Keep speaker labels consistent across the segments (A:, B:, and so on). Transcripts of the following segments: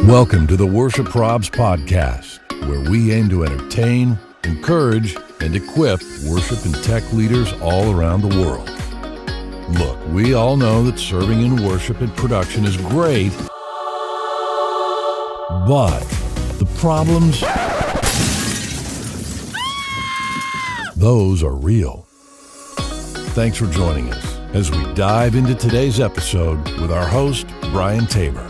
A: Welcome to the Worship Probs podcast, where we aim to entertain, encourage, and equip worship and tech leaders all around the world. Look, we all know that serving in worship and production is great, but the problems, those are real. Thanks for joining us as we dive into today's episode with our host, Brian Tabor.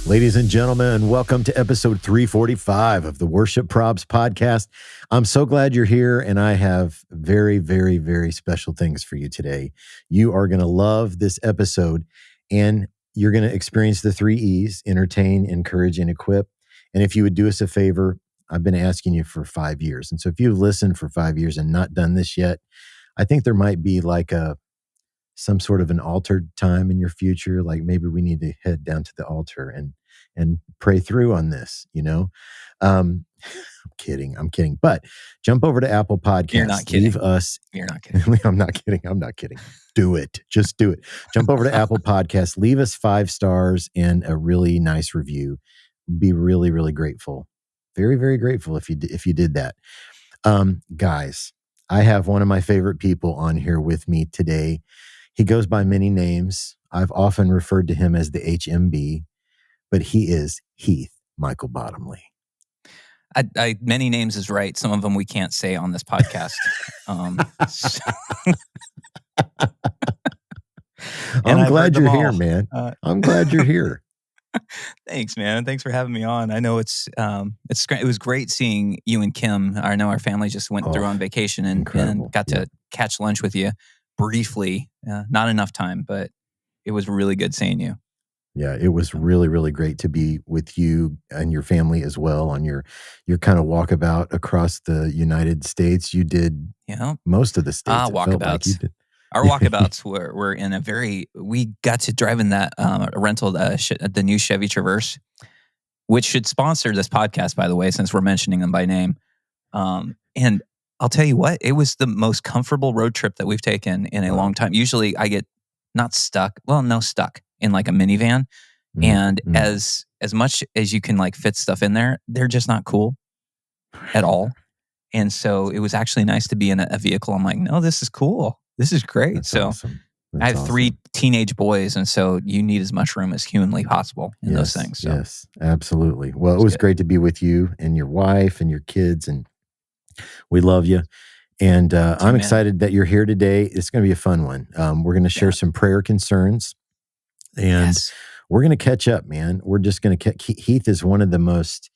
B: Ladies and gentlemen, welcome to episode 345 of the Worship Probs podcast. I'm so glad you're here, and I have very, very, very special things for you today. You are going to love this episode, and you're going to experience the 3 E's: entertain, encourage, and equip. And if you would do us a favor, I've been asking you for 5 years. And so if you've listened for 5 years and not done this yet, I think there might be like some sort of an altered time in your future. Like maybe we need to head down to the altar and pray through on this, you know? I'm kidding. But jump over to Apple Podcasts.
C: You're not kidding.
B: Leave us.
C: You're not kidding.
B: I'm not kidding. Do it. Just do it. Jump over to Apple Podcasts. Leave us 5 stars and a really nice review. Be really, really grateful. Very, very grateful if you did that. Guys, I have one of my favorite people on here with me today. He goes by many names. I've often referred to him as the HMB, but he is Heath Michael Bottomley.
C: Many names is right. Some of them we can't say on this podcast.
B: I'm glad you're here, man. I'm glad you're here.
C: Thanks, man. Thanks for having me on. I know it's great. It was great seeing you and Kim. I know our family just went through on vacation and got to catch lunch with you briefly. Not enough time, but it was really good seeing you.
B: Yeah, it was really, really great to be with you and your family as well on your kind of walkabout across the United States. You did most of the states.
C: Walkabouts. Our walkabouts were in we got to drive in that rental, the new Chevy Traverse, which should sponsor this podcast, by the way, since we're mentioning them by name. And I'll tell you what, it was the most comfortable road trip that we've taken in a long time. Usually I get stuck in like a minivan. Mm-hmm. And as much as you can like fit stuff in there, they're just not cool at all. And so it was actually nice to be in a vehicle. I'm like, no, this is cool. This is great.
B: That's
C: so
B: awesome.
C: I have 3 teenage boys, and so you need as much room as humanly possible in those things. So.
B: Yes, absolutely. Well, it was great to be with you and your wife and your kids, and we love you. And I'm excited that you're here today. It's going to be a fun one. We're going to share some prayer concerns, and we're going to catch up, man. We're just going to Heath is one of the most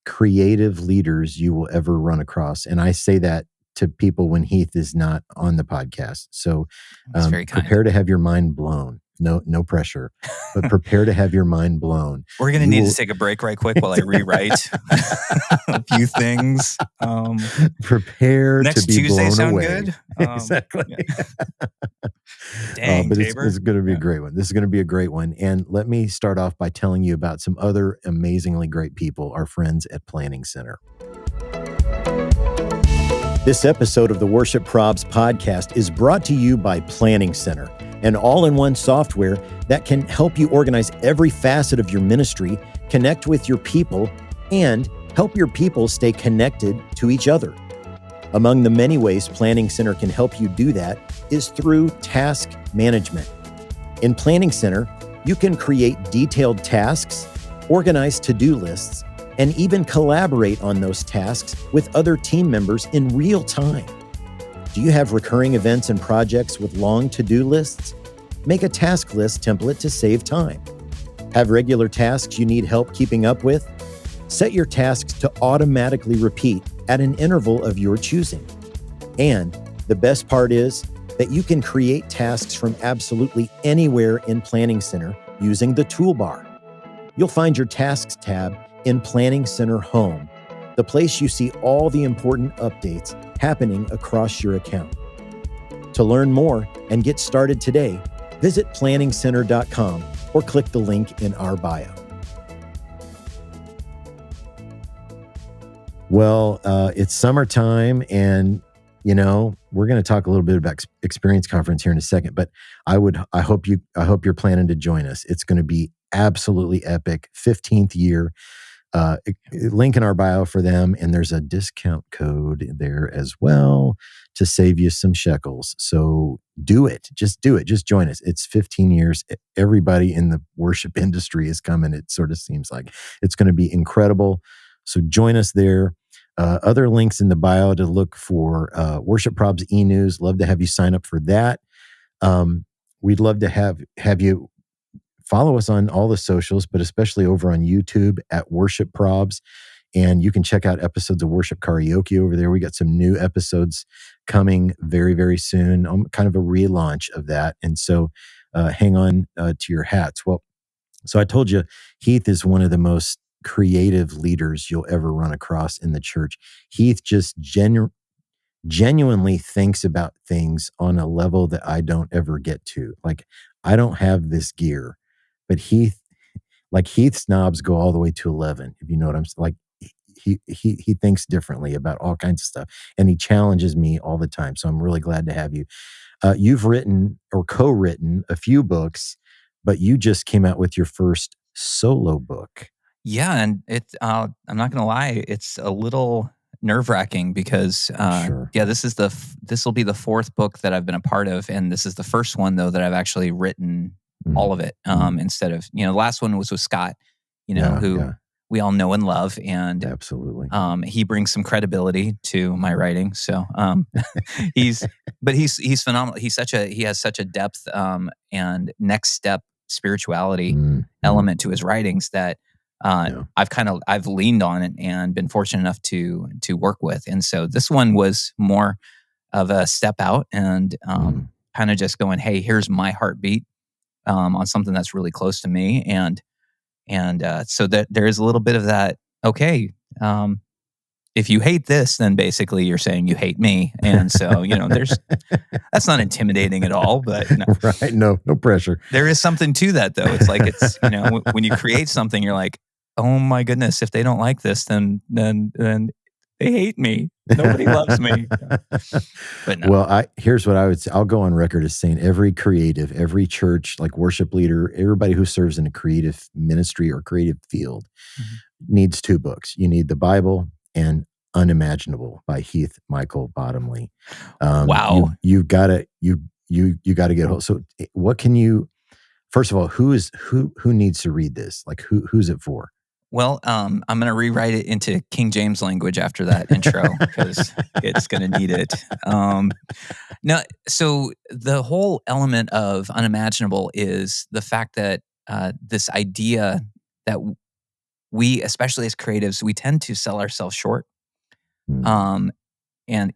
B: creative leaders you will ever run across. And I say that to people when Heath is not on the podcast. So prepare to have your mind blown. No pressure, but prepare to have your mind blown.
C: We're going to need to take a break right quick while I rewrite a few things.
B: Prepare
C: next
B: to be
C: Tuesday
B: blown
C: sound
B: away.
C: Good?
B: Exactly.
C: Yeah. Dang,
B: but it's going to be a great one. This is going to be a great one. And let me start off by telling you about some other amazingly great people, our friends at Planning Center. This episode of the Worship Probs podcast is brought to you by Planning Center, an all-in-one software that can help you organize every facet of your ministry, connect with your people, and help your people stay connected to each other. Among the many ways Planning Center can help you do that is through task management. In Planning Center, you can create detailed tasks, organize to-do lists, and even collaborate on those tasks with other team members in real time. Do you have recurring events and projects with long to-do lists? Make a task list template to save time. Have regular tasks you need help keeping up with? Set your tasks to automatically repeat at an interval of your choosing. And the best part is that you can create tasks from absolutely anywhere in Planning Center using the toolbar. You'll find your Tasks tab in Planning Center Home, the place you see all the important updates happening across your account. To learn more and get started today, visit planningcenter.com or click the link in our bio. Well, it's summertime, and we're going to talk a little bit about Experience Conference here in a second. But I hope you're planning to join us. It's going to be absolutely epic. 15th year. Link in our bio for them, and there's a discount code there as well to save you some shekels. So do it. Just do it. Just join us. It's 15 years. Everybody in the worship industry is coming. It sort of seems like it's going to be incredible. So join us there. Other links in the bio to look for Worship Probs e-news. Love to have you sign up for that. We'd love to have you follow us on all the socials, but especially over on YouTube at Worship Probs. And you can check out episodes of Worship Karaoke over there. We got some new episodes coming very, very soon. Kind of a relaunch of that. And so hang on to your hats. Well, so I told you, Heath is one of the most creative leaders you'll ever run across in the church. Heath just genuinely thinks about things on a level that I don't ever get to. Like, I don't have this gear, but Heath snobs go all the way to 11, if you know what I'm saying. Like, he thinks differently about all kinds of stuff, and he challenges me all the time. So I'm really glad to have you. You've written or co-written a few books, but you just came out with your first solo book.
C: Yeah, and it's I'm not gonna lie, it's a little nerve-wracking because
B: Sure.
C: this will be the fourth book that I've been a part of, and this is the first one though that I've actually written all of it. Instead of, the last one was with Scott, who we all know and love, and
B: Absolutely.
C: he brings some credibility to my writing. So he's phenomenal. He has such a depth and next step spirituality element to his writings that I've leaned on it and been fortunate enough to work with. And so this one was more of a step out and kind of just going, hey, here's my heartbeat on something that's really close to me. And so that there is a little bit of that, okay, if you hate this, then basically you're saying you hate me. And so, that's not intimidating at all, but
B: right. No pressure.
C: There is something to that though. It's like, when you create something, you're like, oh my goodness, if they don't like this, then they hate me. Nobody loves me. But no.
B: Well, here's what I would say. I'll go on record as saying every creative, every church, like worship leader, everybody who serves in a creative ministry or creative field needs two books. You need the Bible and Unimaginable by Heath Michael Bottomley.
C: Wow.
B: You've got to get hold. So what can you, first of all, who needs to read this? Like who's it for?
C: Well, I'm going to rewrite it into King James language after that intro because it's going to need it. No, so the whole element of Unimaginable is the fact that this idea that we, especially as creatives, we tend to sell ourselves short. And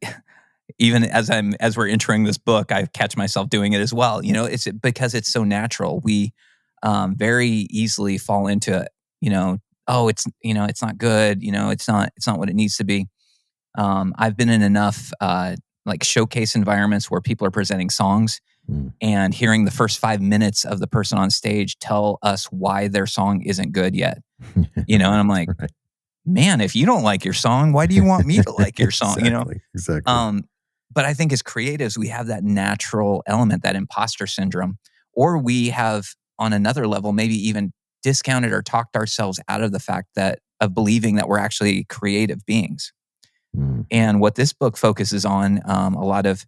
C: even as we're entering this book, I catch myself doing it as well. It's because it's so natural. We very easily fall into, oh, it's not good. It's not what it needs to be. I've been in enough like showcase environments where people are presenting songs and hearing the first 5 minutes of the person on stage tell us why their song isn't good yet. And I'm like, right. Man, if you don't like your song, why do you want me to like your song?
B: Exactly.
C: But I think as creatives, we have that natural element, that imposter syndrome, or we have on another level, maybe even discounted or talked ourselves out of the fact of believing that we're actually creative beings. And what this book focuses on, a lot of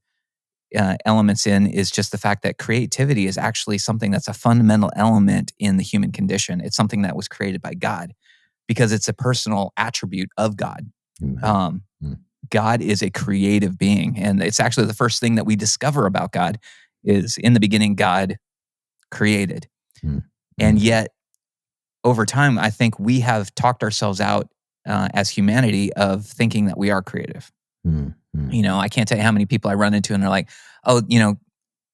C: elements in, is just the fact that creativity is actually something that's a fundamental element in the human condition. It's something that was created by God because it's a personal attribute of God. God is a creative being, and it's actually the first thing that we discover about God is in the beginning, God created. And yet, over time, I think we have talked ourselves out as humanity of thinking that we are creative. I can't tell you how many people I run into and they're like, oh,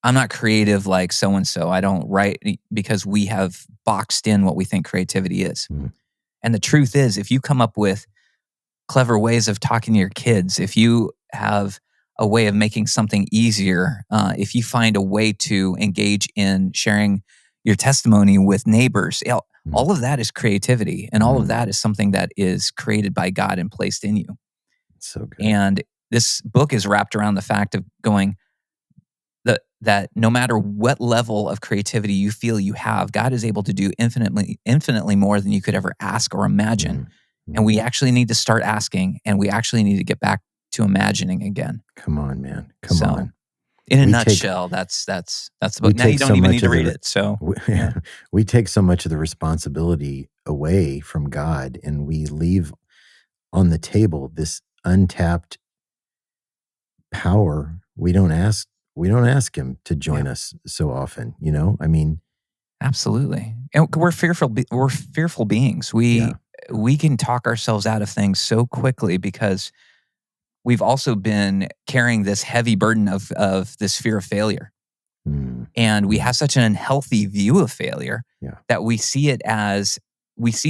C: I'm not creative like so-and-so. I don't write, because we have boxed in what we think creativity is. And the truth is, if you come up with clever ways of talking to your kids, if you have a way of making something easier, if you find a way to engage in sharing your testimony with neighbors, all of that is creativity. And all of that is something that is created by God and placed in you.
B: So good.
C: And this book is wrapped around the fact of going, that no matter what level of creativity you feel you have, God is able to do infinitely more than you could ever ask or imagine. And we actually need to start asking, and we actually need to get back to imagining again.
B: Come on, man. Come
C: So,
B: on.
C: in a
B: We take
C: nutshell, that's the
B: we
C: book. Now you
B: take
C: don't
B: so
C: even
B: much
C: need to
B: of
C: read
B: the
C: it. So,
B: we,
C: yeah,
B: we take so much of the responsibility away from God, and we leave on the table this untapped power. We don't ask him to
C: yeah,
B: join us so often, you know? I mean,
C: absolutely. And we're fearful. We're fearful beings.
B: yeah.
C: We can talk ourselves out of things so quickly because we've also been carrying this heavy burden of this fear of failure.
B: Mm,
C: And we
B: mm,
C: have such an unhealthy view of failure
B: yeah.
C: that we see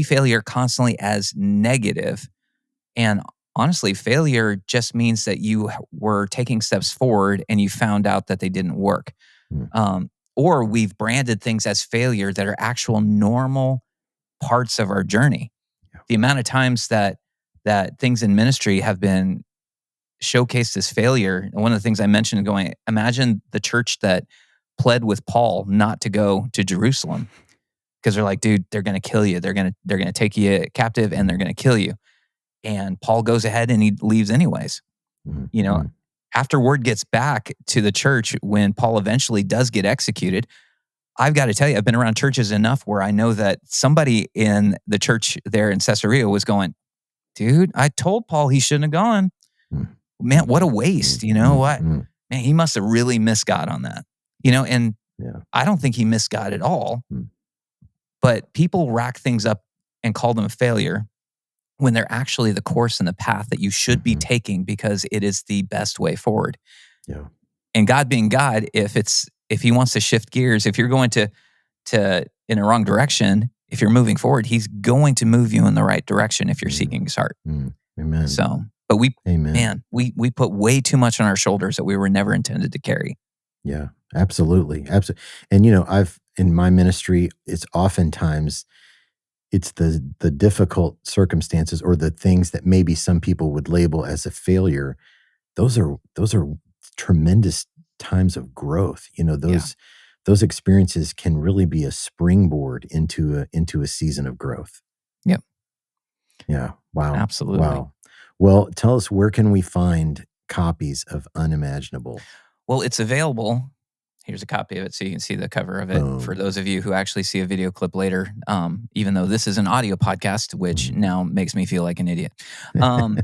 C: failure constantly as negative. And honestly, failure just means that you were taking steps forward and you found out that they didn't work.
B: Mm,
C: Or we've branded things as failure that are actual normal parts of our journey.
B: yeah.
C: The amount of times that things in ministry have been showcased as failure. One of the things I mentioned going, imagine the church that pled with Paul not to go to Jerusalem because they're like, dude, they're going to kill you. They're going to take you captive and they're going to kill you. And Paul goes ahead and he leaves anyways.
B: Mm,
C: You know,
B: mm,
C: after word gets back to the church when Paul eventually does get executed, I've got to tell you, I've been around churches enough where I know that somebody in the church there in Caesarea was going, dude, I told Paul he shouldn't have gone.
B: mm,
C: Man,
B: mm,
C: what a
B: mm,
C: waste. You know
B: mm,
C: what?
B: mm.
C: Man, he must have really missed God on that. And
B: Yeah.
C: I don't think he missed God at all,
B: Mm,
C: but people rack things up and call them a failure when they're actually the course and the path that you should be
B: mhm.
C: taking because it is the best way forward.
B: Yeah.
C: And God being God, if he wants to shift gears, if you're going to in a wrong direction, if you're moving forward, he's going to move you in the right direction if you're
B: Mm,
C: seeking his heart.
B: Amen.
C: So, but
B: Amen.
C: we put way too much on our shoulders that we were never intended to carry.
B: Yeah, absolutely. Absolutely. And I've in my ministry, it's the difficult circumstances or the things that maybe some people would label as a failure. Those are tremendous times of growth.
C: Yeah.
B: Those experiences can really be a springboard into a season of growth.
C: Yep.
B: Yeah. Wow.
C: Absolutely.
B: Wow. Well, tell us, where can we find copies of Unimaginable?
C: Well, it's available. Here's a copy of it so you can see the cover of it. For
B: Boom.
C: those of you who actually see a video clip later, even though this is an audio podcast, which
B: Mhm.
C: now makes me feel like an idiot. Um,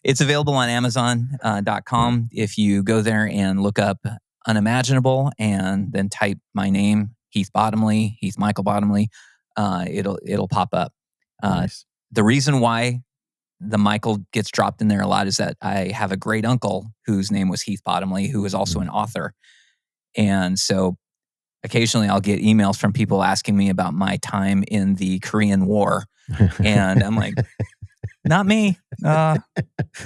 C: it's available on
B: Yeah.
C: Amazon.com. If you go there and look up Unimaginable and then type my name, Heath Bottomley, Heath Michael Bottomley, it'll pop up. Uh,
B: Nice.
C: the reason why the Michael gets dropped in there a lot is that I have a great uncle whose name was Heath Bottomley, who is also
B: Mm.
C: an author. And so occasionally I'll get emails from people asking me about my time in the Korean War. And I'm like, not me.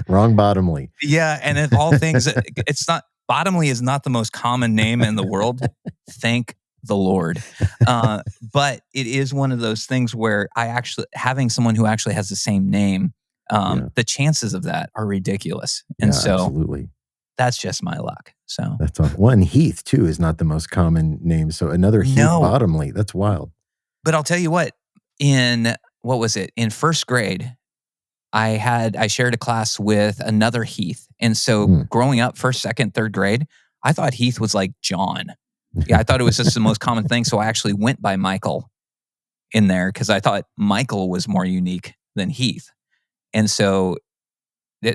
B: Wrong bottomly.
C: Yeah. And of all things, it's not, Bottomley is not the most common name in the world. Thank the Lord. But it is one of those things where having someone who actually has the same name,
B: Yeah.
C: the chances of that are ridiculous. And
B: Yeah,
C: so
B: absolutely.
C: that's just my luck. So
B: That's awesome. One Heath too is not the most common name. So another Heath
C: no,
B: Bottomley. That's wild.
C: but I'll tell you what, what was it? In first grade, I shared a class with another Heath. And so
B: Mm.
C: growing up, first, second, third grade, I thought Heath was like John. Yeah, I thought it was just the most common thing. So I actually went by Michael in there because I thought Michael was more unique than Heath. And so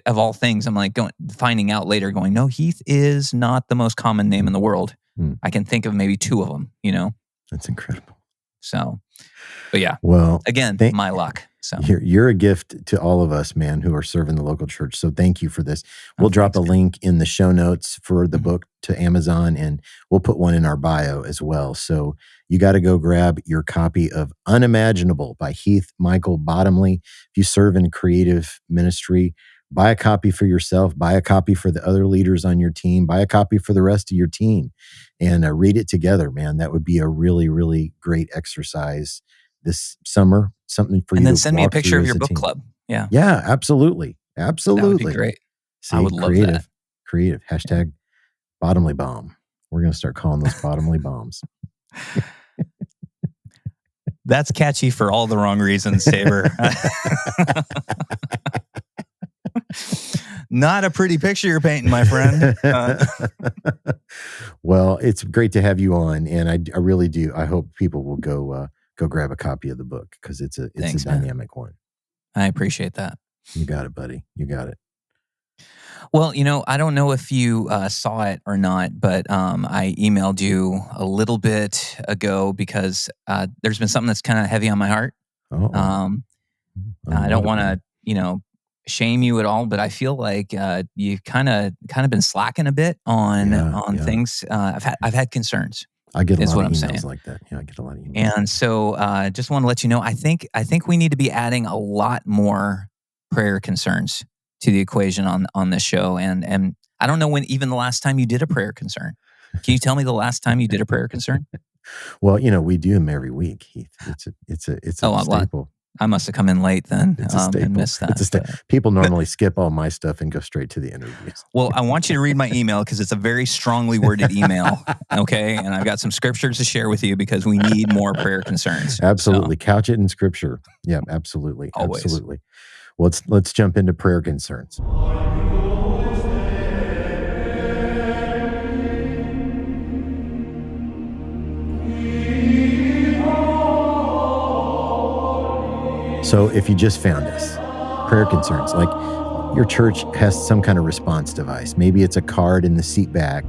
C: of all things, I'm like finding out later going, no, Heath is not the most common name in the world.
B: Mm.
C: I can think of maybe two of them,
B: That's incredible.
C: So, but yeah,
B: Well,
C: again, my luck. So
B: you're a gift to all of us, man, who are serving the local church. So thank you for this. We'll drop a link in the show notes for the book to Amazon, and we'll put one in our bio as well. So you got to go grab your copy of Unimaginable by Heath Michael Bottomley. If you serve in creative ministry, buy a copy for yourself, buy a copy for the other leaders on your team, buy a copy for the rest of your team, and read it together, man. That would be a really, really great exercise this summer, something for
C: and
B: you
C: then
B: to
C: send me a
B: walk
C: picture
B: through
C: of
B: as
C: your
B: a
C: book
B: team.
C: club. Yeah.
B: Yeah, absolutely.
C: That would be
B: Absolutely.
C: great. I
B: See,
C: would love that.
B: creative, hashtag Bottomley Bomb. We're going to start calling those bottomly bombs.
C: That's catchy for all the wrong reasons, Tabor. Not a pretty picture you're painting, my friend.
B: Well, it's great to have you on, and I really do. I hope people will go grab a copy of the book because it's a dynamic one.
C: I appreciate that.
B: You got it, buddy. You got it.
C: Well, I don't know if you saw it or not, but I emailed you a little bit ago because there's been something that's kind of heavy on my heart. I don't want to, shame you at all, but I feel like you've kind of been slacking a bit on things. I've had concerns.
B: I get a lot of emails like that. Yeah, I get a lot of emails.
C: And so just want to let you know, I think we need to be adding a lot more prayer concerns to the equation on this show. And I don't know when even the last time you did a prayer concern. Can you tell me the last time you did a prayer concern?
B: Well, we do them every week, Heath. It's a staple.
C: I must have come in late then
B: and
C: missed that.
B: People normally skip all my stuff and go straight to the interviews.
C: Well, I want you to read my email because it's a very strongly worded email, okay? And I've got some scriptures to share with you because we need more prayer concerns.
B: Absolutely. So, couch it in scripture. Yeah, absolutely.
C: Always.
B: Absolutely. Well, let's jump into prayer concerns. So if you just found us, prayer concerns, like your church has some kind of response device. Maybe it's a card in the seat back,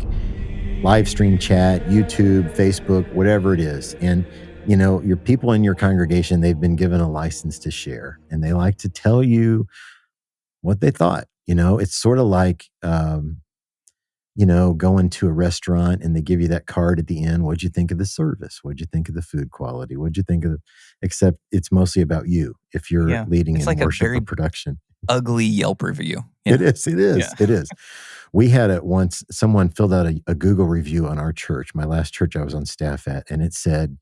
B: live stream chat, YouTube, Facebook, whatever it is. And, your people in your congregation, they've been given a license to share and they like to tell you what they thought. It's sort of like, going to a restaurant and they give you that card at the end. What'd you think of the service? What'd you think of the food quality? What'd you think of except it's mostly about you if you're leading in like worship or production.
C: Ugly Yelp review. Yeah.
B: It is. Yeah. It is. We had it once, someone filled out a Google review on our church, my last church I was on staff at, and it said,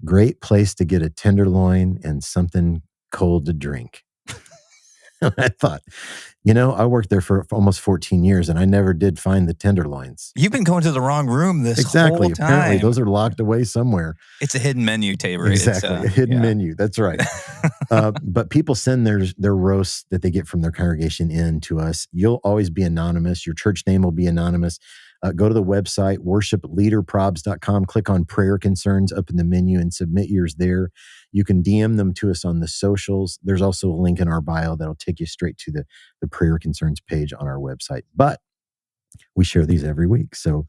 B: great place to get a tenderloin and something cold to drink. I thought, I worked there for almost 14 years and I never did find the tenderloins.
C: You've been going to the wrong room this whole time.
B: Apparently, those are locked away somewhere.
C: It's a hidden menu, Tabor.
B: Exactly, a hidden menu. That's right. But people send their roasts that they get from their congregation in to us. You'll always be anonymous. Your church name will be anonymous. Go to the website, worshipleaderprobs.com, click on prayer concerns up in the menu and submit yours there. You can DM them to us on the socials. There's also a link in our bio that'll take you straight to the prayer concerns page on our website. But we share these every week. So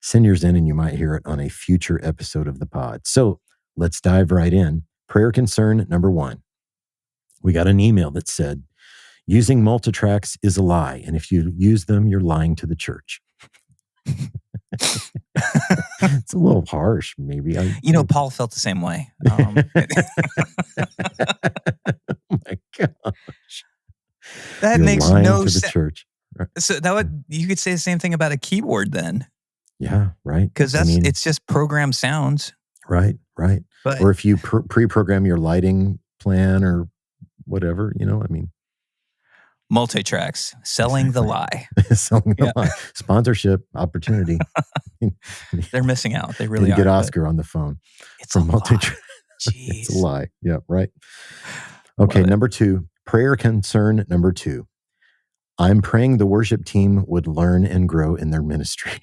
B: send yours in and you might hear it on a future episode of the pod. So let's dive right in. Prayer concern number 1. We got an email that said, using multitracks is a lie. And if you use them, you're lying to the church. It's a little harsh, maybe.
C: Paul felt the same way.
B: Oh my gosh.
C: That
B: You're
C: makes
B: lying
C: no
B: to the
C: sense.
B: church.
C: So you could say the same thing about a keyboard then.
B: Yeah, right.
C: Because it's just programmed sounds.
B: Right.
C: But,
B: or if you pre-program your lighting plan or whatever,
C: multi-tracks, selling the lie.
B: Selling the lie. Sponsorship opportunity.
C: They're missing out. They really
B: you
C: are.
B: Get Oscar on the phone.
C: It's from multi-track.
B: It's a lie. Yeah, right. Okay, number 2, prayer concern number 2. I'm praying the worship team would learn and grow in their ministry.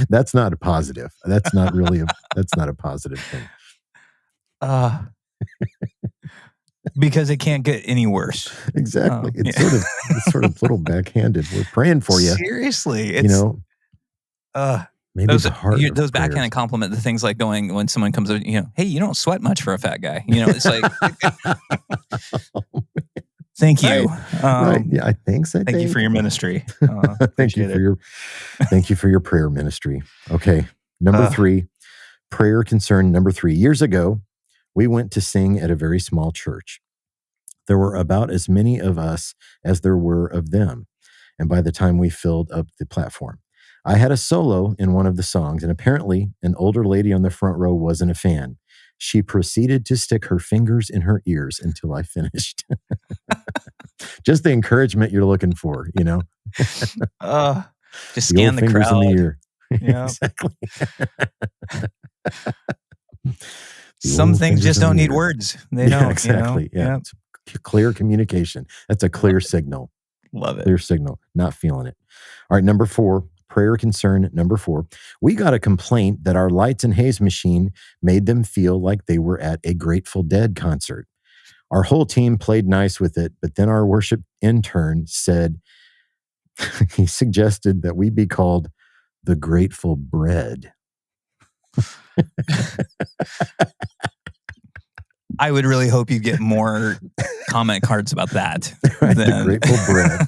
B: That's not a positive. That's not a positive thing.
C: Because it can't get any worse.
B: Exactly. It's sort of a little backhanded. We're praying for you.
C: Seriously.
B: Maybe
C: those backhanded compliment, the things like going when someone comes up, hey, you don't sweat much for a fat guy. It's like, thank you.
B: Right. Yeah, I think so.
C: Thank you for your ministry.
B: Thank you for your prayer ministry. Okay. Number 3, prayer concern number 3. Years ago, we went to sing at a very small church. There were about as many of us as there were of them. And by the time we filled up the platform, I had a solo in one of the songs, and apparently an older lady on the front row wasn't a fan. She proceeded to stick her fingers in her ears until I finished. Just the encouragement you're looking for,
C: Just
B: The
C: scan
B: old
C: the
B: fingers in the
C: crowd.
B: ear.
C: Yeah.
B: Exactly. The
C: Some
B: old
C: things
B: fingers
C: just
B: in the
C: don't need
B: ear.
C: words. They
B: Yeah,
C: don't,
B: exactly. Yeah.
C: Yeah.
B: It's clear communication. That's a clear signal.
C: Love it.
B: Clear signal. Not feeling it. All right, number 4, prayer concern number 4. We got a complaint that our lights and haze machine made them feel like they were at a Grateful Dead concert. Our whole team played nice with it, but then our worship intern said, he suggested that we be called the Grateful Bread.
C: I would really hope you get more comment cards about that.
B: Right, the Grateful Bread.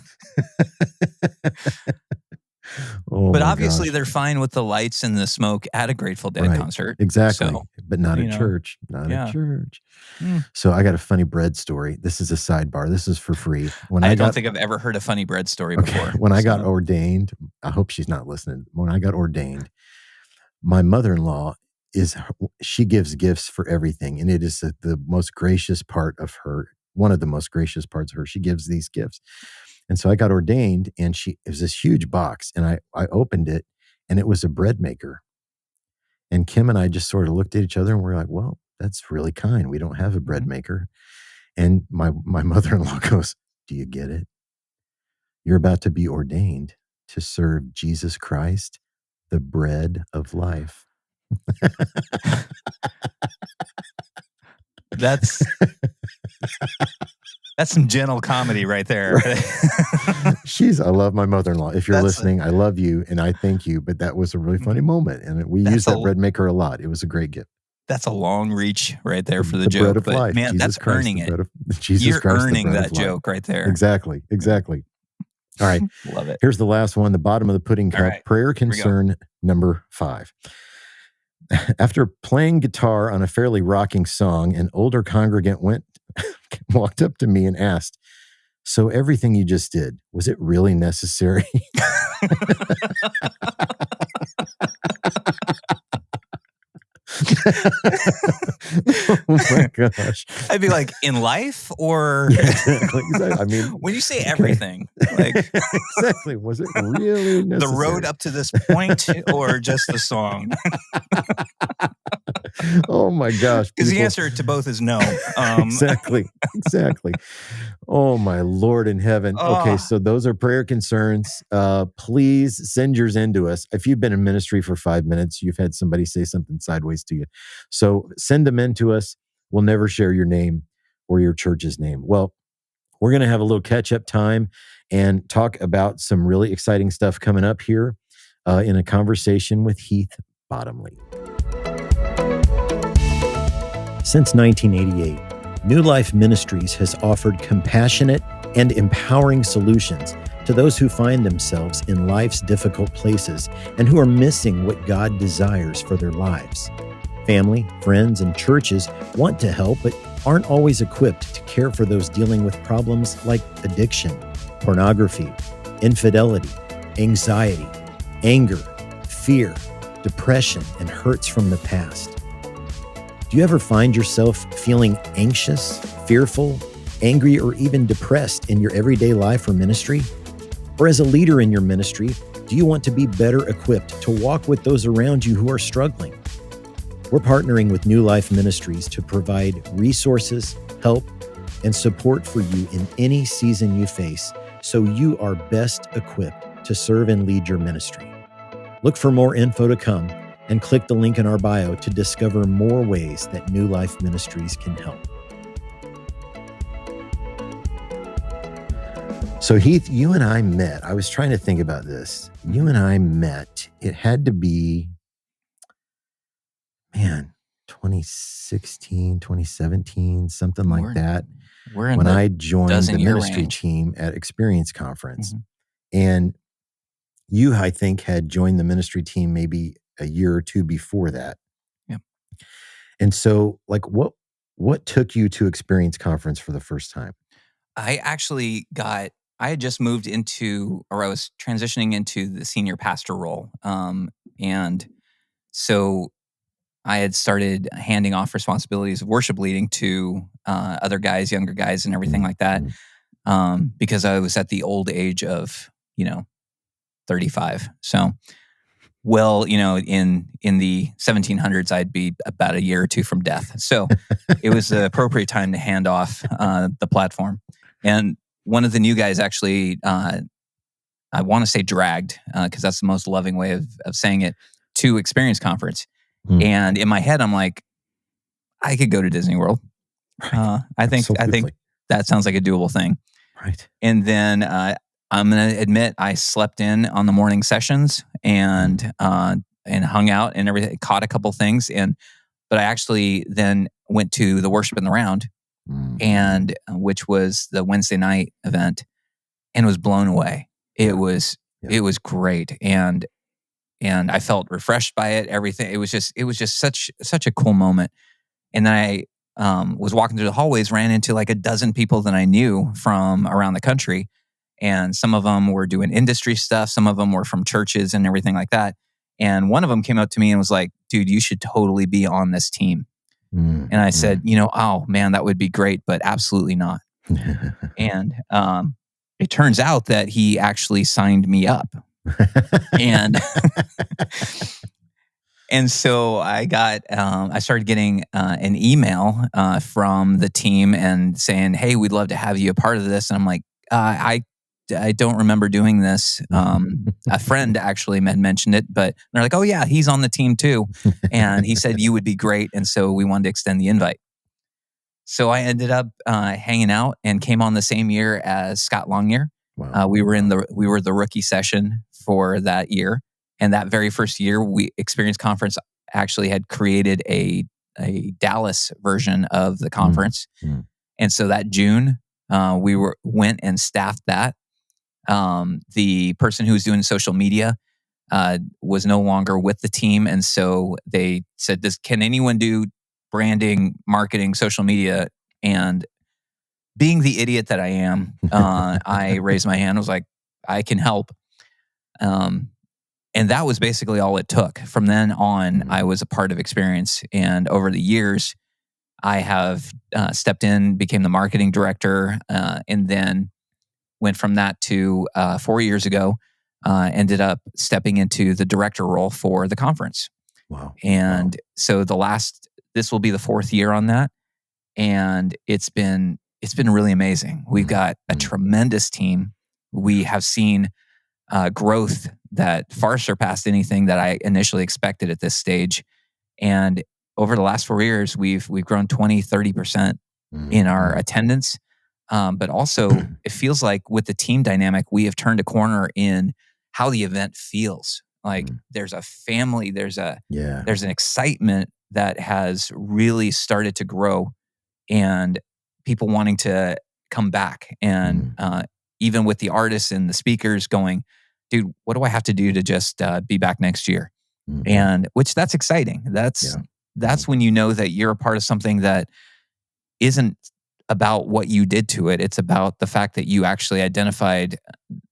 B: Oh,
C: but
B: my
C: obviously
B: gosh.
C: they're fine with the lights and the smoke at a Grateful Dead
B: Right.
C: concert.
B: Exactly.
C: So,
B: But not
C: you
B: at
C: know,
B: church. Not
C: yeah.
B: at church.
C: Mm.
B: So I got a funny bread story. This is a sidebar. This is for free. When
C: I don't think I've ever heard a funny bread story before.
B: When I got ordained, I hope she's not listening. When I got ordained, my mother-in-law she gives gifts for everything. And it is the most gracious part of her, one of the most gracious parts of her. She gives these gifts. And so I got ordained, and it was this huge box, and I opened it, and it was a bread maker. And Kim and I just sort of looked at each other, and we're like, well, that's really kind. We don't have a bread maker. And my mother-in-law goes, do you get it? You're about to be ordained to serve Jesus Christ, the bread of life.
C: That's some gentle comedy right there.
B: Right. I love my mother-in-law. If you're listening, I love you and I thank you. But that was a really funny moment. And we used that bread maker a lot. It was a great gift.
C: That's a long reach right there for the
B: joke.
C: Bread
B: of
C: but
B: life.
C: man,
B: Jesus
C: that's
B: Christ,
C: earning it.
B: Jesus Christ,
C: earning that joke right there.
B: Exactly. All right.
C: Love it.
B: Here's the last one, the bottom of the pudding cup.
C: Right.
B: Prayer concern number 5. After playing guitar on a fairly rocking song, an older congregant walked up to me and asked, so everything you just did, was it really necessary? Oh my gosh.
C: I'd be like, in life or
B: exactly. I mean,
C: when you say everything, like
B: exactly. Was it really necessary?
C: The road up to this point or just the song?
B: Oh my gosh.
C: Because the answer to both is no.
B: Exactly. Oh my Lord in heaven. Okay, so those are prayer concerns. Please send yours in to us. If you've been in ministry for 5 minutes, you've had somebody say something sideways to you. So send them in to us. We'll never share your name or your church's name. Well, we're going to have a little catch-up time and talk about some really exciting stuff coming up here in a conversation with Heath Bottomley. Since 1988, New Life Ministries has offered compassionate and empowering solutions to those who find themselves in life's difficult places and who are missing what God desires for their lives. Family, friends, and churches want to help, but aren't always equipped to care for those dealing with problems like addiction, pornography, infidelity, anxiety, anger, fear, depression, and hurts from the past. Do you ever find yourself feeling anxious, fearful, angry, or even depressed in your everyday life or ministry? Or as a leader in your ministry, do you want to be better equipped to walk with those around you who are struggling? We're partnering with New Life Ministries to provide resources, help, and support for you in any season you face, so you are best equipped to serve and lead your ministry. Look for more info to come and click the link in our bio to discover more ways that New Life Ministries can help. So Heath, you and I met. I was trying to think about this. You and I met. It had to be, 2016, 2017, something like that. When I joined the ministry team at Experience Conference. Mm-hmm. And you, I think, had joined the ministry team maybe a year or two before that.
C: Yep.
B: And so, like, what took you to Experience Conference for the first time?
C: I had just moved into, or I was transitioning into the senior pastor role. And so I had started handing off responsibilities of worship leading to other guys, younger guys, and everything like that. Because I was at the old age of, 35. So, well, in the 1700s, I'd be about a year or two from death. So it was the appropriate time to hand off the platform. And one of the new guys actually, I want to say dragged, because that's the most loving way of saying it, to Experience Conference. And in my head, I'm like, I could go to Disney World.
B: Right.
C: I think
B: Absolutely.
C: that sounds like a doable thing.
B: Right.
C: And then I'm going to admit I slept in on the morning sessions and hung out and everything, caught a couple things. But I actually then went to the Worship in the Round, and which was the Wednesday night event, and was blown away. It was great, and I felt refreshed by it. Everything. It was just such a cool moment. And then I was walking through the hallways, ran into like a dozen people that I knew from around the country. And some of them were doing industry stuff. Some of them were from churches and everything like that. And one of them came up to me and was like, dude, you should totally be on this team. And I said, oh man, that would be great, but absolutely not. And it turns out that he actually signed me up. And so I started getting an email from the team and saying, hey, we'd love to have you a part of this. And I'm like, I don't remember doing this. A friend actually had mentioned it, but they're like, oh yeah, he's on the team too. And he said you would be great. And so we wanted to extend the invite. So I ended up hanging out and came on the same year as Scott Longyear.
B: Wow.
C: We were the rookie session for that year. And that very first year, Experience Conference actually had created a Dallas version of the conference. And so that June, we went and staffed that. The person who was doing social media was no longer with the team. And so they said, can anyone do branding, marketing, social media? And being the idiot that I am, I raised my hand. I was like, I can help. And that was basically all it took. From then on, I was a part of Experience. And over the years, I have stepped in, became the marketing director, and then went from that to 4 years ago, ended up stepping into the director role for the conference.
B: Wow.
C: And so this will be the 4th year on that. And it's been really amazing. We've got a tremendous team. We have seen growth that far surpassed anything that I initially expected at this stage. And over the last 4 years, we've grown 20, 30% in our attendance. But also, it feels like with the team dynamic, we have turned a corner in how the event feels. Like there's a family, there's an excitement that has really started to grow, and people wanting to come back. And even with the artists and the speakers going, dude, what do I have to do to just be back next year? And that's exciting. That's when you know that you're a part of something that isn't about what you did to it. It's about the fact that you actually identified,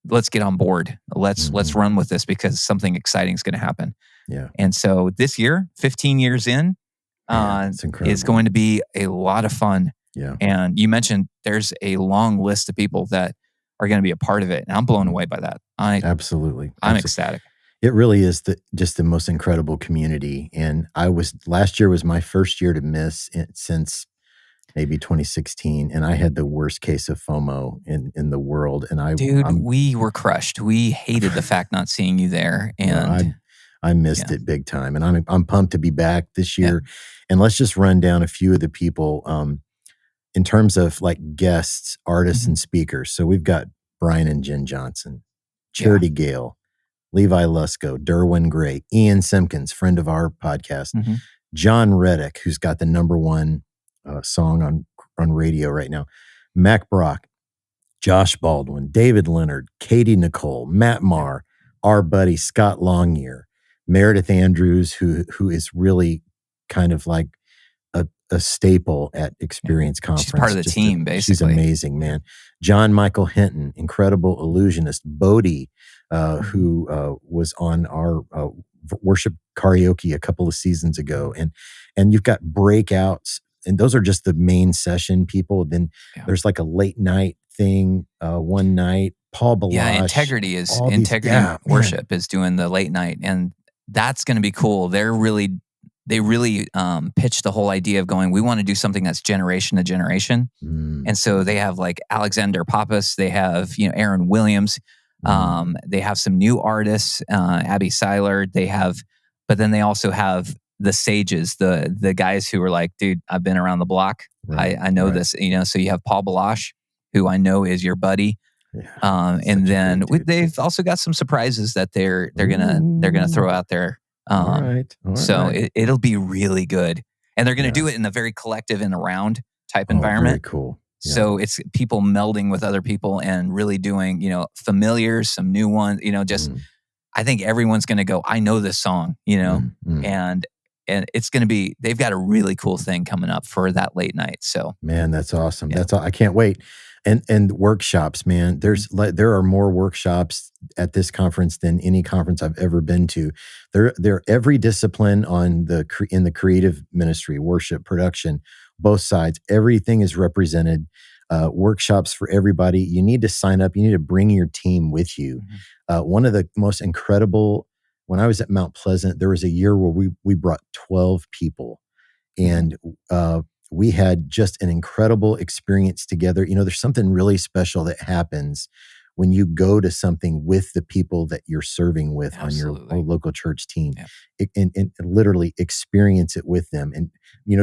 C: let's get on board. Let's run with this because something exciting is going to happen.
B: Yeah.
C: And so this year, 15 years in, is going to be a lot of fun.
B: Yeah.
C: And you mentioned there's a long list of people that are going to be a part of it. And I'm blown away by that.
B: Absolutely.
C: I'm ecstatic.
B: It really is just the most incredible community. And last year was my first year to miss it since maybe 2016. And I had the worst case of FOMO in the world. And
C: we were crushed. We hated the fact not seeing you there. And
B: I missed it big time. And I'm pumped to be back this year. Yeah. And let's just run down a few of the people in terms of like guests, artists, and speakers. So we've got Brian and Jen Johnson, Charity Gale, Levi Lusko, Derwin Gray, Ian Simpkins, friend of our podcast, John Reddick, who's got the #1 song on radio right now, Mac Brock, Josh Baldwin, David Leonard, Katie Nicole, Matt Marr, our buddy Scott Longyear, Meredith Andrews, who is really kind of like a staple at Experience Conference.
C: She's part of the team, basically.
B: She's amazing, man. John Michael Hinton, incredible illusionist. Bodie, who was on our worship karaoke a couple of seasons ago. And you've got breakouts, and those are just the main session people. Then there's like a late night thing one night. Paul Balash.
C: Yeah,
B: all these,
C: Integrity
B: yeah, man.
C: Worship is doing the late night, and that's going to be cool. They really pitched the whole idea of going, we want to do something that's generation to generation. And so they have like Alexander Pappas, they have, Aaron Williams, they have some new artists, Abby Seiler, but then they also have the sages, the guys who are like, dude, I've been around the block.
B: Right,
C: I know
B: right.
C: this, so you have Paul Balash, who I know is your buddy.
B: Yeah,
C: And then they've
B: too.
C: also got some surprises that they're gonna throw out there.
B: All right.
C: So it'll be really good, and they're gonna do
B: Yeah.
C: it in a very collective and around type
B: Oh,
C: environment.
B: very cool. Yeah.
C: So it's people melding with other people and really doing, familiars, some new ones. I think everyone's gonna go, I know this song, and it's gonna be. They've got a really cool thing coming up for that late night. So
B: Man, that's awesome.
C: Yeah.
B: That's I can't wait. And workshops, man. There are more workshops at this conference than any conference I've ever been to. They're every discipline in the creative ministry, worship, production, both sides. Everything is represented. Workshops for everybody. You need to sign up. You need to bring your team with you. One of the most incredible. When I was at Mount Pleasant, there was a year where we brought 12 people, and we had just an incredible experience together. There's something really special that happens when you go to something with the people that you're serving with
C: Absolutely.
B: on your local church team.
C: Yeah.
B: And literally experience it with them, and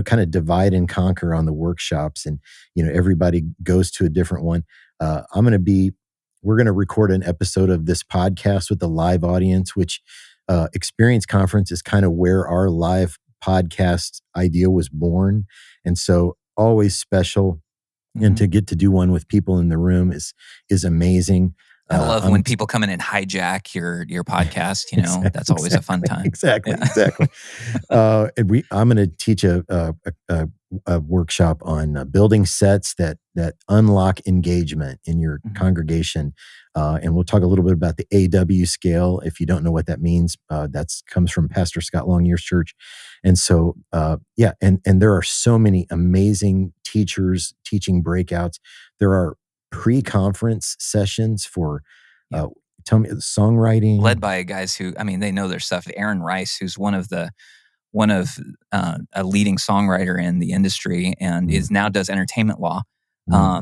B: kind of divide and conquer on the workshops, and everybody goes to a different one. We're going to record an episode of this podcast with the live audience, which Experience Conference is kind of where our live podcast idea was born. And so always special. And to get to do one with people in the room is amazing.
C: I love when people come in and hijack your podcast. That's always a fun time.
B: Exactly. And I'm going to teach a workshop on building sets that unlock engagement in your congregation. And we'll talk a little bit about the AW scale. If you don't know what that means, that comes from Pastor Scott Longyear's church. And so, and there are so many amazing teachers teaching breakouts. There are pre-conference sessions for, tell me, songwriting.
C: Led by guys who, they know their stuff. Aaron Rice, who's one of a leading songwriter in the industry and does entertainment law.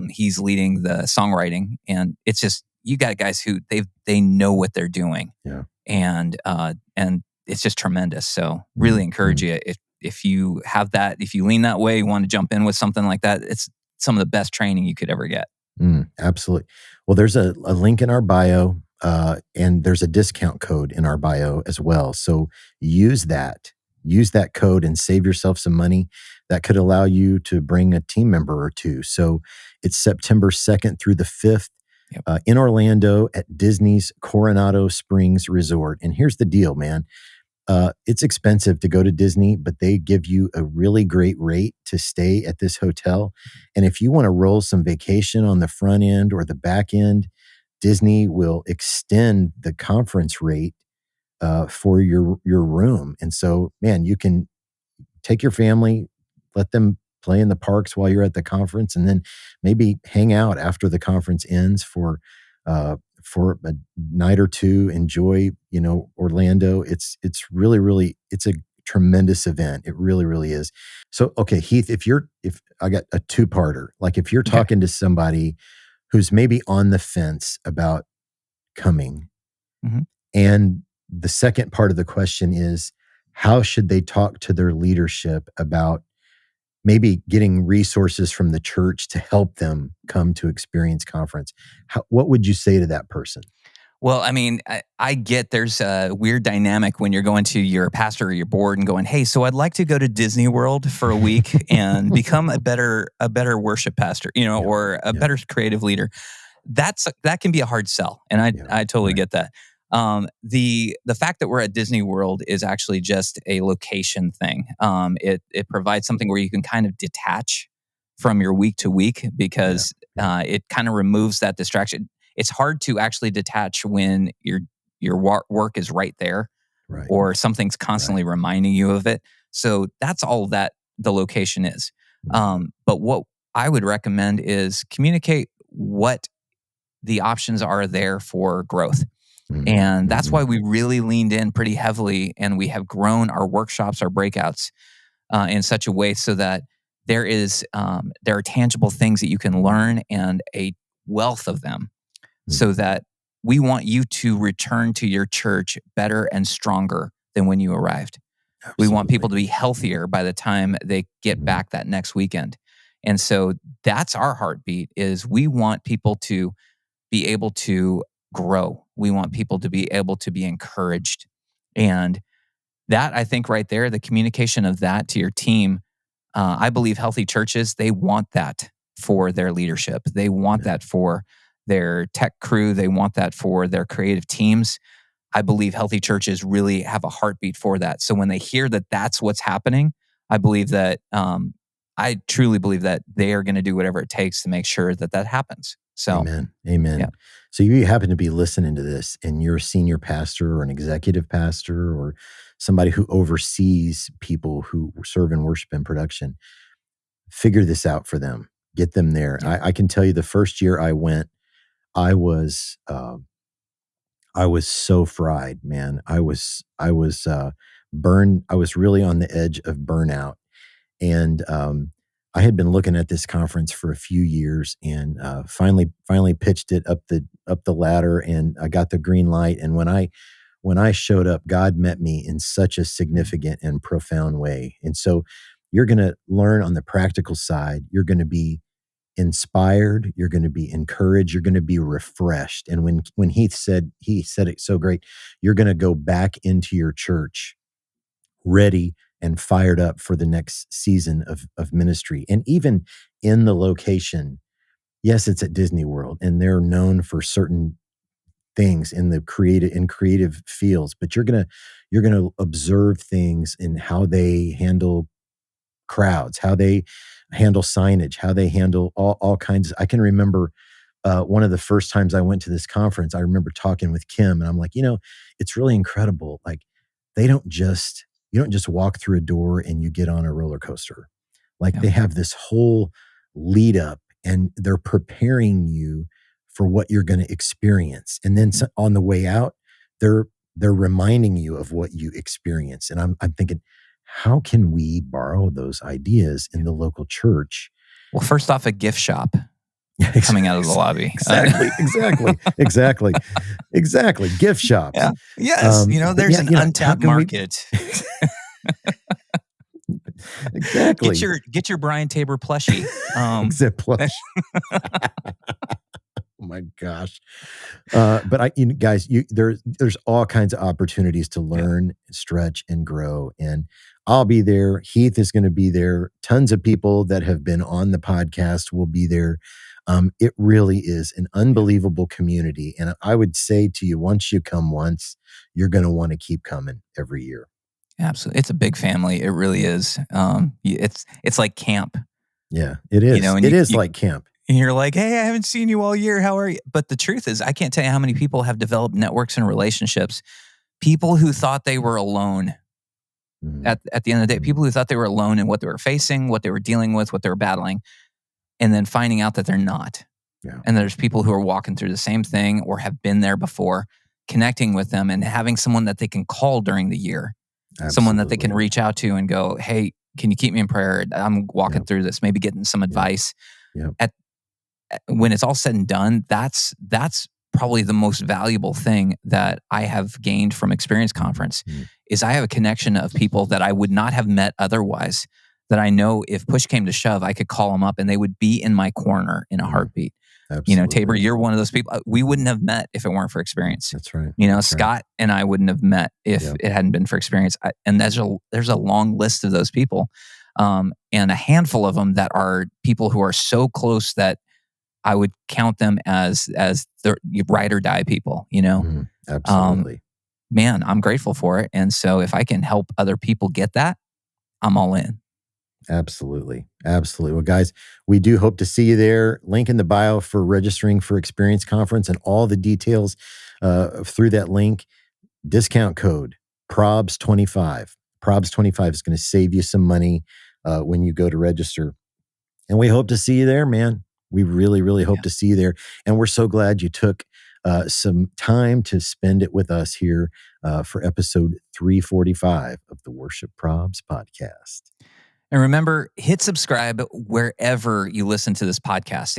C: He's leading the songwriting, and it's just, you got guys who they know what they're doing.
B: Yeah.
C: And it's just tremendous. So really encourage you, if you have that, if you lean that way, you want to jump in with something like that, it's some of the best training you could ever get.
B: Absolutely. Well, there's a link in our bio, and there's a discount code in our bio as well. So use that code and save yourself some money. That could allow you to bring a team member or two. So it's September 2nd through the 5th in Orlando at Disney's Coronado Springs Resort. And here's the deal, man. It's expensive to go to Disney, but they give you a really great rate to stay at this hotel. And if you want to roll some vacation on the front end or the back end, Disney will extend the conference rate for your room. And so, man, you can take your family, let them play in the parks while you're at the conference, and then maybe hang out after the conference ends for a night or two. Enjoy, Orlando. It's really, really, it's a tremendous event. It really, really is. So, okay, Heath, if I got a two-parter, like if you're talking to somebody who's maybe on the fence about coming, and the second part of the question is, how should they talk to their leadership about maybe getting resources from the church to help them come to Experience Conference? What would you say to that person?
C: Well, I get there's a weird dynamic when you're going to your pastor or your board and going, hey, so I'd like to go to Disney World for a week and become a better worship pastor, or a better creative leader. That can be a hard sell. And I totally get that. The fact that we're at Disney World is actually just a location thing. It provides something where you can kind of detach from your week to week, because it kind of removes that distraction. It's hard to actually detach when your work is right there, or something's constantly reminding you of it. So that's all that the location is. But what I would recommend is communicate what the options are there for growth.
B: Mm-hmm.
C: And that's why we really leaned in pretty heavily, and we have grown our workshops, our breakouts in such a way so that there are tangible things that you can learn and a wealth of them, so that we want you to return to your church better and stronger than when you arrived.
B: Absolutely.
C: We want people to be healthier by the time they get back that next weekend. And so that's our heartbeat, is we want people to be able to grow. We want people to be able to be encouraged. And that, I think right there, the communication of that to your team, I believe healthy churches, they want that for their leadership. They want that for their tech crew. They want that for their creative teams. I believe healthy churches really have a heartbeat for that. So when they hear that that's what's happening, I believe that, I truly believe that they are going to do whatever it takes to make sure that that happens. So,
B: Amen.
C: Yeah.
B: So you happen to be listening to this and you're a senior pastor or an executive pastor or somebody who oversees people who serve in worship and production. Figure this out for them. Get them there.
C: Yeah.
B: I can tell you the first year I went, I was so fried, man. I was burned. I was really on the edge of burnout. And I had been looking at this conference for a few years, and finally pitched it up the ladder, and I got the green light. And when I showed up, God met me in such a significant and profound way. And so you're going to learn on the practical side. You're going to be inspired. You're going to be encouraged. You're going to be refreshed. And when Heath said, he said it so great, you're going to go back into your church ready and fired up for the next season of ministry. And even in the location, yes, it's at Disney World, and they're known for certain things in the creative fields, but you're gonna observe things in how they handle crowds, how they handle signage, how they handle all kinds. I can remember one of the first times I went to this conference, I remember talking with Kim, and I'm like, it's really incredible. Like, you don't just walk through a door and you get on a roller coaster. Like, they have this whole lead up, and they're preparing you for what you're going to experience. And then on the way out, they're reminding you of what you experience. And I'm thinking, how can we borrow those ideas in the local church?
C: Well, first off, a gift shop coming out of the lobby.
B: Exactly. Gift shops.
C: Yeah. Yes. There's an untapped market.
B: Exactly.
C: Get your Brian Tabor plushie.
B: Plush. Oh my gosh. But guys, there's all kinds of opportunities to learn, stretch, and grow. And I'll be there. Heath is going to be there. Tons of people that have been on the podcast will be there. It really is an unbelievable community. And I would say to you, once you come once, you're going to want to keep coming every year.
C: Absolutely. It's a big family. It really is. It's like camp.
B: Yeah, it is. It is like camp.
C: And you're like, hey, I haven't seen you all year. How are you? But the truth is, I can't tell you how many people have developed networks and relationships. People who thought they were alone at the end of the day, people who thought they were alone in what they were facing, what they were dealing with, what they were battling, and then finding out that they're not.
B: Yeah.
C: And there's people who are walking through the same thing or have been there before, connecting with them and having someone that they can call during the year.
B: Absolutely.
C: Someone that they can reach out to and go, hey, can you keep me in prayer? I'm walking through this, maybe getting some advice. When it's all said and done, that's probably the most valuable thing that I have gained from Experience Conference is I have a connection of people that I would not have met otherwise, that I know if push came to shove, I could call them up and they would be in my corner in a heartbeat.
B: Absolutely.
C: Tabor, you're one of those people. We wouldn't have met if it weren't for Experience.
B: That's right.
C: Scott and I wouldn't have met if it hadn't been for Experience. And there's a long list of those people, and a handful of them that are people who are so close that I would count them as the ride or die people.
B: Absolutely.
C: Man, I'm grateful for it. And so if I can help other people get that, I'm all in.
B: Absolutely. Well, guys, we do hope to see you there. Link in the bio for registering for Experience Conference and all the details through that link. Discount code PROBS25. PROBS25 is going to save you some money when you go to register. And we hope to see you there, man. We really, really hope to see you there. And we're so glad you took some time to spend it with us here for episode 345 of the Worship Probs podcast.
C: And remember, hit subscribe wherever you listen to this podcast.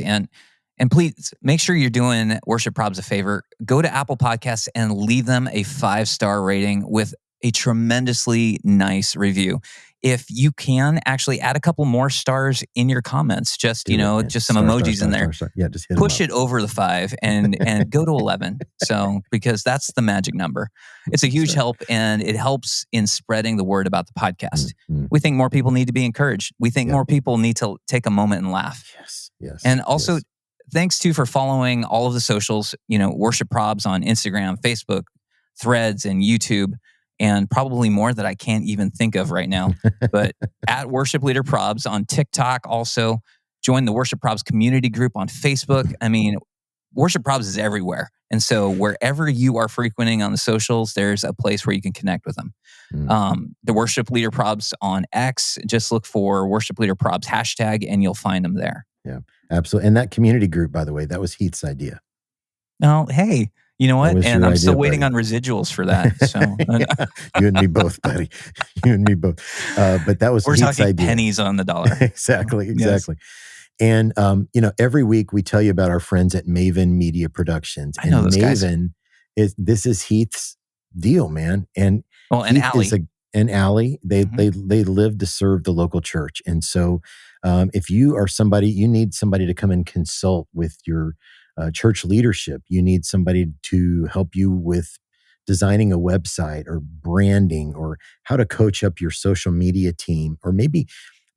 C: And please make sure you're doing Worship Probs a favor. Go to Apple Podcasts and leave them a 5-star rating with a tremendously nice review. If you can, actually add a couple more stars in your comments. Just, just some emojis in there.
B: Yeah, just hit
C: push it over the 5 and go to 11. So, because that's the magic number. It's a huge help, and it helps in spreading the word about the podcast.
B: Mm-hmm.
C: We think more people need to be encouraged. We think more people need to take a moment and laugh.
B: Yes.
C: And also, thanks too for following all of the socials, Worship Probs on Instagram, Facebook, Threads, and YouTube. And probably more that I can't even think of right now. But at Worship Leader Probs on TikTok also. Join the Worship Probs community group on Facebook. I mean, Worship Probs is everywhere. And so wherever you are frequenting on the socials, there's a place where you can connect with them. The Worship Leader Probs on X, just look for Worship Leader Probs hashtag and you'll find them there.
B: Yeah, absolutely. And that community group, by the way, that was Heath's idea.
C: Oh, hey. You know what? And I'm still waiting on residuals for that. So
B: you and me both, buddy. You and me both. But that was
C: We're
B: Heath's
C: talking
B: idea.
C: Pennies on the dollar.
B: Exactly.
C: Yes.
B: And every week we tell you about our friends at Maven Media Productions.
C: I know those guys.
B: This is Heath's deal, man. And
C: and Allie.
B: And Allie, they live to serve the local church. And so if you are somebody, you need somebody to come and consult with your church leadership. You need somebody to help you with designing a website or branding or how to coach up your social media team. Or maybe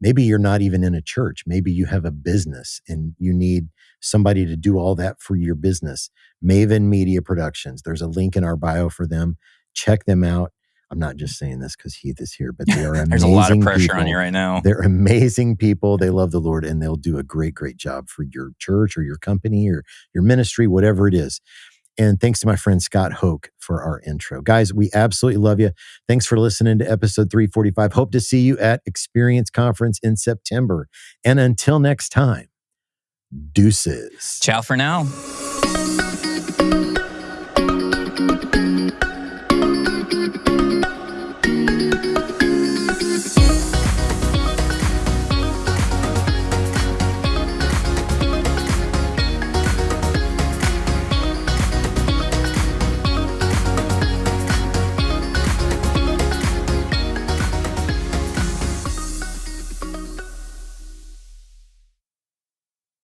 B: you're not even in a church. Maybe you have a business and you need somebody to do all that for your business. Maven Media Productions. There's a link in our bio for them. Check them out. I'm not just saying this because Heath is here, but they are amazing.
C: There's a lot of pressure
B: people.
C: on you right now.
B: They're amazing people. They love the Lord, and they'll do a great, great job for your church or your company or your ministry, whatever it is. And thanks to my friend Scott Hoke for our intro. Guys, we absolutely love you. Thanks for listening to episode 345. Hope to see you at Experience Conference in September. And until next time, deuces.
C: Ciao for now.